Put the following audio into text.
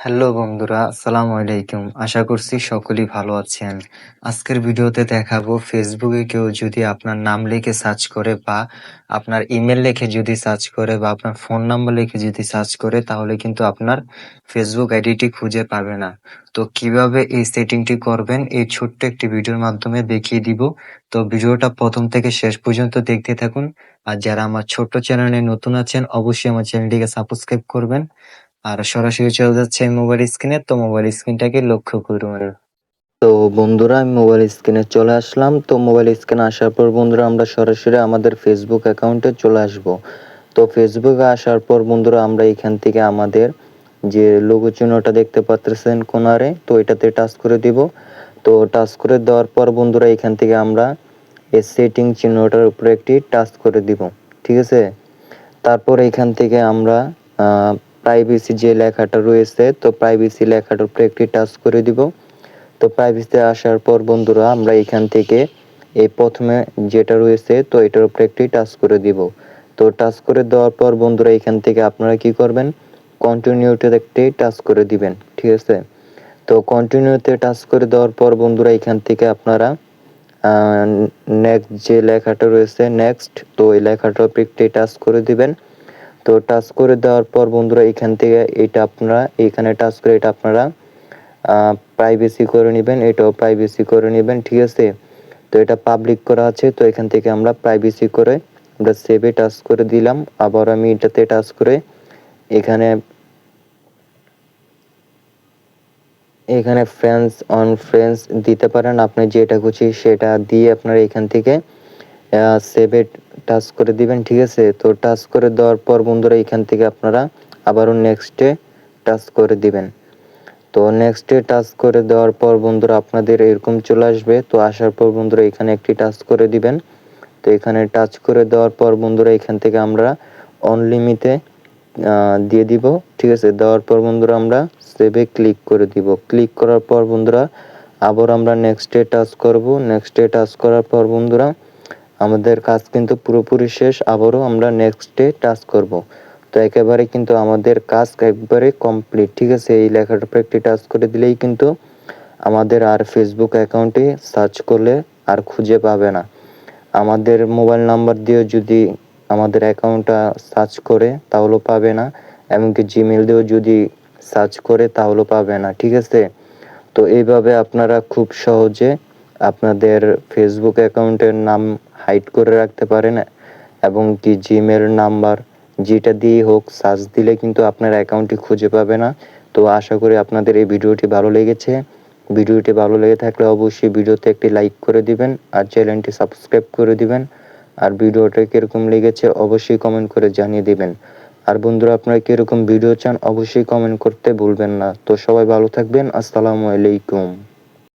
Hello বন্ধুরা, আসসালামু আলাইকুম। আশা করছি সকলেই ভালো আছেন। আজকের ভিডিওতে দেখাবো ফেসবুকে কেউ যদি আপনার নাম লিখে সার্চ করে বা আপনার ইমেল লিখে যদি সার্চ করে বা আপনার ফোন নাম্বার লিখে যদি সার্চ করে তাহলে কিন্তু আপনার ফেসবুক আইডিটি খুঁজে পাবে না। তো কিভাবে এই সেটিংটি করবেন এই ছোট্ট একটি ভিডিওর মাধ্যমে দেখিয়ে দিব। তো ভিডিওটা প্রথম থেকে শেষ পর্যন্ত দেখতে থাকুন। আর যারা আমার ছোট্ট চ্যানেলে নতুন আছেন অবশ্যই আমার চ্যানেলটিকে সাবস্ক্রাইব করবেন। আর সরাসরি চলে যাচ্ছে মোবাইল স্ক্রিনে, তো মোবাইল স্ক্রিনটাকে লক্ষ্য করুন। তো বন্ধুরা আমি মোবাইল স্ক্রিনে চলে আসলাম। তো মোবাইল স্ক্রিনে আসার পর বন্ধুরা আমরা সরাসরি আমাদের ফেসবুক অ্যাকাউন্টে চলে আসব। তো ফেসবুকে আসার পর বন্ধুরা আমরা এখান থেকে আমাদের যে লোগো চিহ্নটা দেখতে পাচ্ছেন কোনারে, তো এটাতে টাচ করে দিব। তো টাচ করে দেওয়ার পর বন্ধুরা এখান থেকে আমরা এই সেটিং চিহ্নটার উপরে একটি টাচ করে দিব, ঠিক আছে। তারপর এখান থেকে আমরা প্রাইভেসি যে লেখাটা রয়েছে, তো প্রাইভেসি লেখাটার উপরে একটি টাচ করে দিব। তো প্রাইভেসিতে আসার পর বন্ধুরা আমরা এখান থেকে এই প্রথমে যেটা রয়েছে তো এটার উপরে একটি টাচ করে দিব। তো টাচ করে দেওয়ার পর বন্ধুরা এখান থেকে আপনারা কি করবেন, কন্টিনিউতে একটি টাচ করে দিবেন, ঠিক আছে। তো কন্টিনিউতে টাচ করে দেওয়ার পর বন্ধুরা এখান থেকে আপনারা নেক্সট যে লেখাটা রয়েছে নেক্সট, তো এই লেখাটার উপরে একটি টাচ করে দিবেন। তো টাচ করে দেওয়ার পর বন্ধুরা এখান থেকে এটা আপনারা এখানে টাচ করে এটা আপনারা প্রাইভেসি করে নেবেন, এটাও প্রাইভেসি করে নেবেন, ঠিক আছে। তো এটা পাবলিক করা আছে, তো এখান থেকে আমরা প্রাইভেসি করে আমরা সেভে টাচ করে দিলাম। আবার আমি এটাতে টাচ করে এখানে এখানে ফ্রেন্ডস অন ফ্রেন্ডস দিতে পারেন, আপনি যেটা খুশি সেটা দিয়ে আপনারা এখান থেকে সেভে টাচ করে দিবেন, ঠিক আছে। তো টাচ করে দেওয়ার পর বন্ধুরা এখান থেকে আপনারা আবারও নেক্সটে টাচ করে দিবেন। তো নেক্সটে টাচ করে দেওয়ার পর বন্ধুরা আপনাদের এরকম চলে আসবে। তো আসার পর বন্ধুরা এখানে একটি টাচ করে দিবেন। তো এখানে টাচ করে দেওয়ার পর বন্ধুরা এখান থেকে আমরা অনলিমিটে দিয়ে দিব, ঠিক আছে। দেওয়ার পর বন্ধুরা আমরা সেভে ক্লিক করে দিব। ক্লিক করার পর বন্ধুরা আবার আমরা নেক্সটে টাচ করব। নেক্সটে টাচ করার পর বন্ধুরা আমাদের কাজ কিন্তু পুরোপুরি শেষ। আবারও আমরা নেক্সটে টাচ করব। তো একেবারে কিন্তু আমাদের কাজ একবারে কমপ্লিট, ঠিক আছে। এই লেখাটার উপরে একটি টাচ করে দিলেই কিন্তু আমাদের আর ফেসবুক অ্যাকাউন্টে সার্চ করলে আর খুঁজে পাবে না। আমাদের মোবাইল নাম্বার দিয়ে যদি আমাদের অ্যাকাউন্টটা সার্চ করে তাহলেও পাবে না, এমনকি জিমেল দিয়েও যদি সার্চ করে তাহলেও পাবে না, ঠিক আছে। তো এইভাবে আপনারা খুব সহজে আপনাদের ফেসবুক অ্যাকাউন্টের নাম হাইড করে রাখতে পারেন, এবং কি জিমেল নাম্বার যেটা দিয়েই হোক সার্চ দিলে কিন্তু আপনার অ্যাকাউন্টটি খুঁজে পাবে না। তো আশা করি আপনাদের এই ভিডিওটি ভালো লেগেছে। ভিডিওটি ভালো লেগে থাকলে অবশ্যই ভিডিওতে একটি লাইক করে দিবেন আর চ্যানেলটি সাবস্ক্রাইব করে দিবেন। আর ভিডিওটা কীরকম লেগেছে অবশ্যই কমেন্ট করে জানিয়ে দিবেন। আর বন্ধুরা আপনারা কীরকম ভিডিও চান অবশ্যই কমেন্ট করতে ভুলবেন না। তো সবাই ভালো থাকবেন, আসসালামু আলাইকুম।